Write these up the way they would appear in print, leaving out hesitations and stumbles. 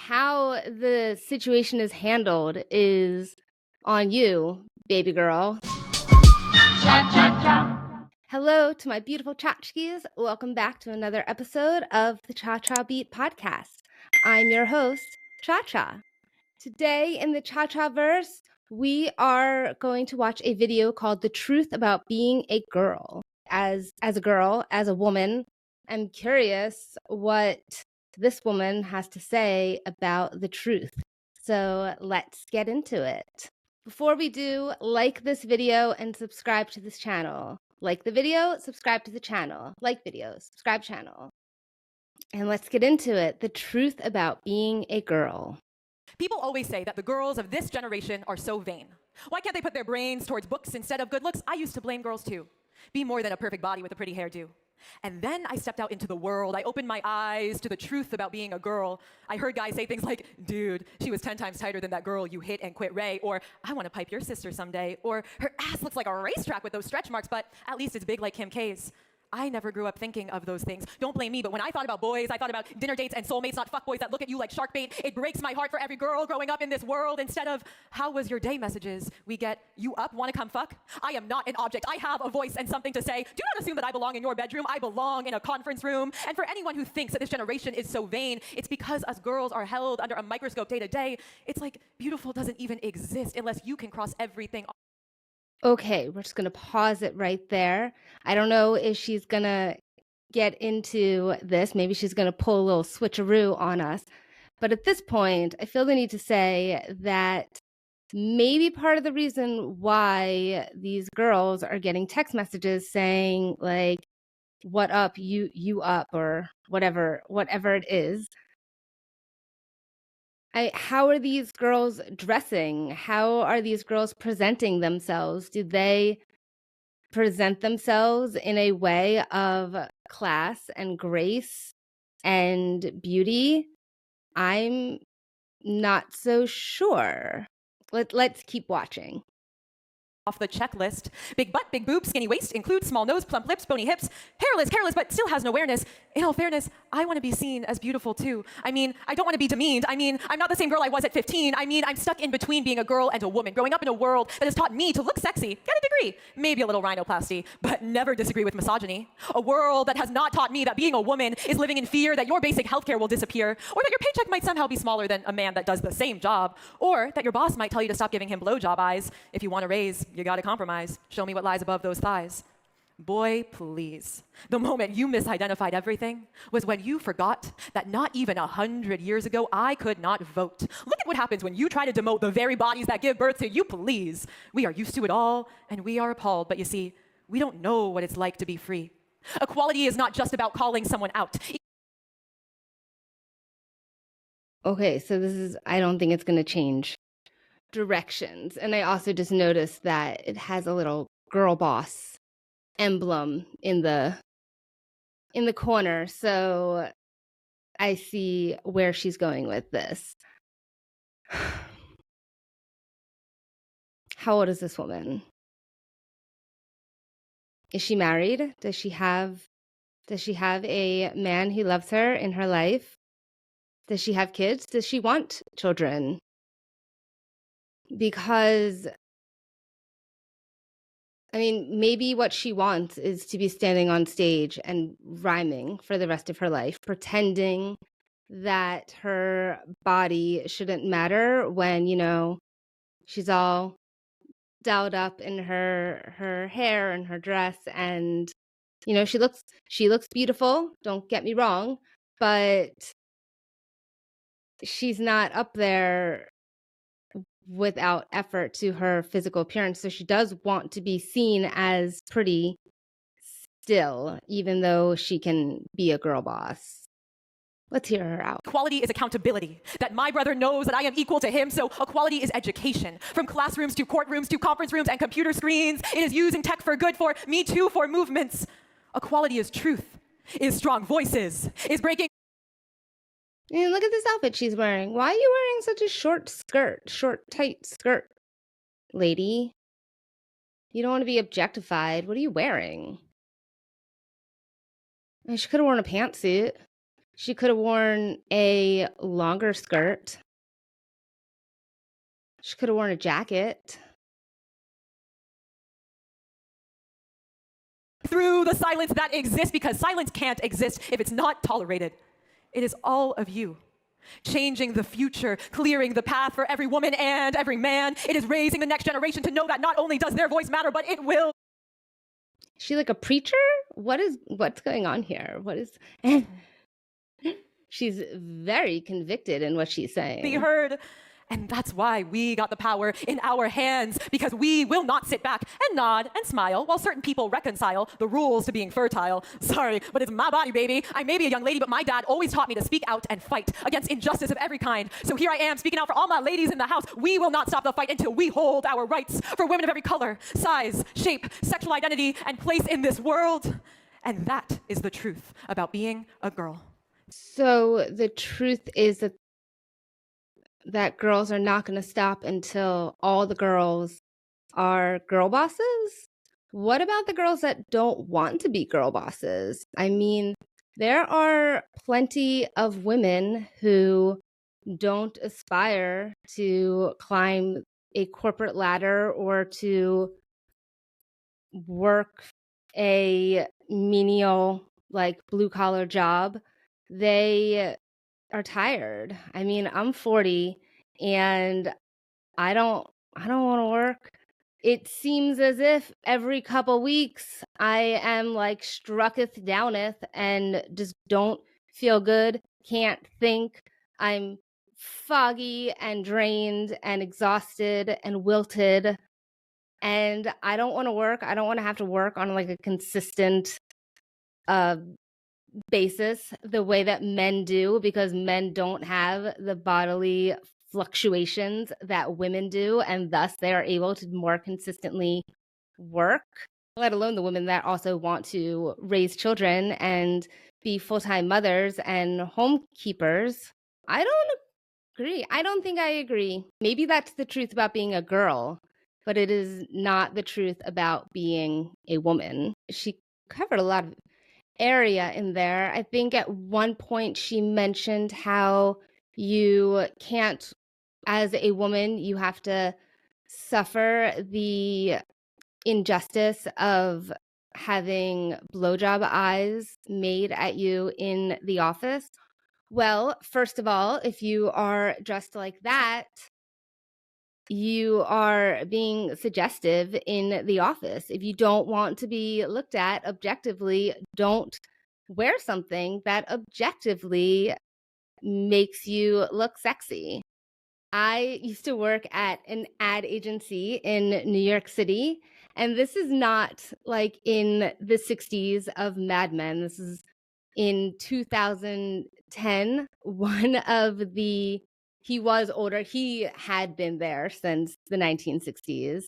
how the situation is handled is on you, baby girl. Hello to my beautiful tchotchkes. Welcome back to another episode of the Cha Cha Beat podcast. I'm your host, Cha Cha. Today in the chachaverse, we are going to watch a video called The Truth About Being a Girl. As a girl, as a woman, I'm curious what this woman has to say about the truth. So let's get into it. Before we do, like this video and subscribe to this channel. Like the video, subscribe to the channel. Like videos, subscribe channel. And let's get into it. The truth about being a girl. People always say that the girls of this generation are so vain. Why can't they put their brains towards books instead of good looks? I used to blame girls too. Be more than a perfect body with a pretty hairdo. And then I stepped out into the world. I opened my eyes to the truth about being a girl. I heard guys say things like, dude, she was 10 times tighter than that girl you hit and quit Ray, or I want to pipe your sister someday, or her ass looks like a racetrack with those stretch marks, but at least it's big like Kim K's. I never grew up thinking of those things. Don't blame me, but when I thought about boys, I thought about dinner dates and soulmates, not fuckboys that look at you like shark bait. It breaks my heart for every girl growing up in this world. Instead of, how was your day messages, we get, you up, wanna come fuck? I am not an object. I have a voice and something to say. Do not assume that I belong in your bedroom. I belong in a conference room. And for anyone who thinks that this generation is so vain, it's because us girls are held under a microscope day to day. It's like beautiful doesn't even exist unless you can cross everything. Okay, we're just going to pause it right there. I don't know if she's going to get into this. Maybe she's going to pull a little switcheroo on us. But at this point, I feel the need to say that maybe part of the reason why these girls are getting text messages saying like, what up, you up, or whatever it is. How are these girls dressing? How are these girls presenting themselves? Do they present themselves in a way of class and grace and beauty? I'm not so sure. Let's keep watching. Off the checklist. Big butt, big boobs, skinny waist, includes small nose, plump lips, bony hips, careless, but still has no awareness. In all fairness, I want to be seen as beautiful too. I mean, I don't want to be demeaned. I mean, I'm not the same girl I was at 15. I mean, I'm stuck in between being a girl and a woman, growing up in a world that has taught me to look sexy, get a degree, maybe a little rhinoplasty, but never disagree with misogyny. A world that has not taught me that being a woman is living in fear that your basic healthcare will disappear, or that your paycheck might somehow be smaller than a man that does the same job, or that your boss might tell you to stop giving him blowjob eyes. If you want a raise, you gotta compromise. Show me what lies above those thighs. Boy, please. The moment you misidentified everything was when you forgot that not even 100 years ago, I could not vote. Look at what happens when you try to demote the very bodies that give birth to you, please. We are used to it all, and we are appalled. But you see, we don't know what it's like to be free. Equality is not just about calling someone out. Okay, so I don't think it's going to change directions. And I also just noticed that it has a little girl boss emblem in the corner, so I see where she's going with this. How old is this woman? Is she married? Does she have a man who loves her in her life? Does she have kids? Does she want children? Because I mean, maybe what she wants is to be standing on stage and rhyming for the rest of her life, pretending that her body shouldn't matter when, she's all dolled up in her hair and her dress, and she looks beautiful, don't get me wrong, but she's not up there without effort to her physical appearance. So she does want to be seen as pretty still, even though she can be a girl boss. Let's hear her out. Equality is accountability, that my brother knows that I am equal to him, so equality is education. From classrooms to courtrooms to conference rooms and computer screens, it is using tech for good, for me too, for movements. Equality is truth, is strong voices, is breaking. And look at this outfit she's wearing. Why are you wearing such a short, tight skirt, lady? You don't want to be objectified. What are you wearing? I mean, she could have worn a pantsuit. She could have worn a longer skirt. She could have worn a jacket. Through the silence that exists, because silence can't exist if it's not tolerated. It is all of you. Changing the future, clearing the path for every woman and every man. It is raising the next generation to know that not only does their voice matter, but it will. Is she like a preacher? What's going on here? What is She's very convicted in what she's saying. Be heard. And that's why we got the power in our hands, because we will not sit back and nod and smile while certain people reconcile the rules to being fertile. Sorry, but it's my body, baby. I may be a young lady, but my dad always taught me to speak out and fight against injustice of every kind. So here I am speaking out for all my ladies in the house. We will not stop the fight until we hold our rights for women of every color, size, shape, sexual identity, and place in this world. And that is the truth about being a girl. So the truth is that girls are not going to stop until all the girls are girl bosses? What about the girls that don't want to be girl bosses? I mean, there are plenty of women who don't aspire to climb a corporate ladder or to work a menial, like, blue collar job. They are tired. I mean, I'm 40 and I don't want to work. It seems as if every couple weeks I am like strucketh downeth and just don't feel good, can't think. I'm foggy and drained and exhausted and wilted. And I don't want to work. I don't want to have to work on like a consistent basis the way that men do, because men don't have the bodily fluctuations that women do, and thus they are able to more consistently work, let alone the women that also want to raise children and be full-time mothers and homekeepers. I don't agree. I don't think I agree. Maybe that's the truth about being a girl, but it is not the truth about being a woman. She covered a lot of area in there. I think at one point she mentioned how you can't, as a woman, you have to suffer the injustice of having blowjob eyes made at you in the office. Well, first of all, if you are dressed like that, you are being suggestive in the office. If you don't want to be looked at objectively, don't wear something that objectively makes you look sexy. I used to work at an ad agency in New York City, and this is not like in the 60s of Mad Men. This is in 2010. He was older. He had been there since the 1960s.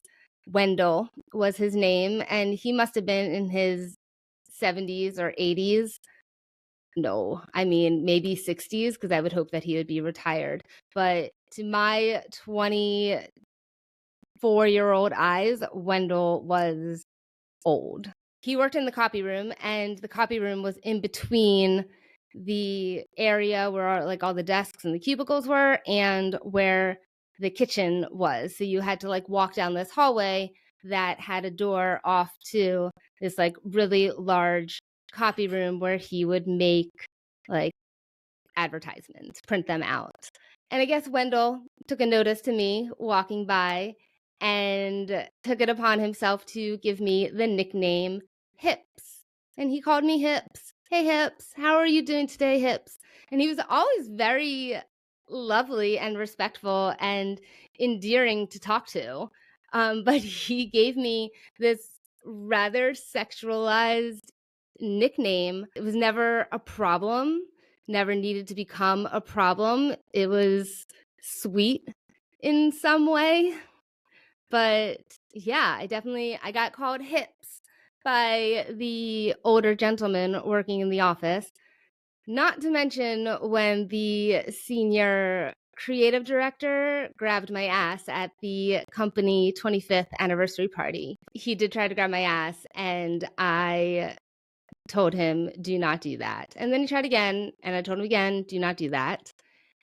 Wendell was his name, and he must have been in his 70s or 80s. No, I mean, maybe 60s, because I would hope that he would be retired. But to my 24-year-old eyes, Wendell was old. He worked in the copy room, and the copy room was in between the area where like all the desks and the cubicles were and where the kitchen was. So you had to like walk down this hallway that had a door off to this like really large copy room where he would make like advertisements, print them out. And I guess Wendell took a notice to me walking by and took it upon himself to give me the nickname Hips. And he called me Hips. Hey, Hips, how are you doing today, Hips? And he was always very lovely and respectful and endearing to talk to. But he gave me this rather sexualized nickname. It was never a problem, never needed to become a problem. It was sweet in some way. But yeah, I got called Hips by the older gentleman working in the office. Not to mention when the senior creative director grabbed my ass at the company 25th anniversary party. He did try to grab my ass, and I told him, do not do that. And then he tried again, and I told him again, do not do that.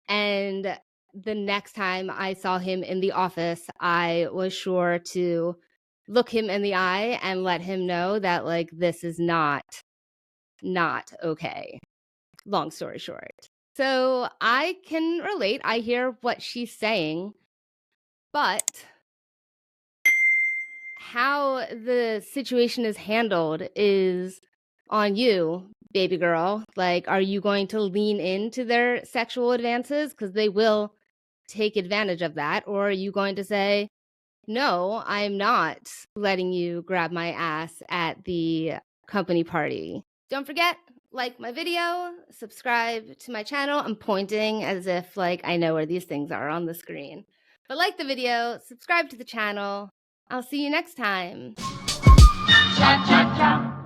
And the next time I saw him in the office, I was sure to look him in the eye and let him know that, like, this is not okay. Long story short. So I can relate. I hear what she's saying, but how the situation is handled is on you, baby girl. Like, are you going to lean into their sexual advances? Because they will take advantage of that. Or are you going to say, no, I'm not letting you grab my ass at the company party? Don't forget, like my video, subscribe to my channel. I'm pointing as if like I know where these things are on the screen. But like the video, subscribe to the channel. I'll see you next time. Cha cha cha.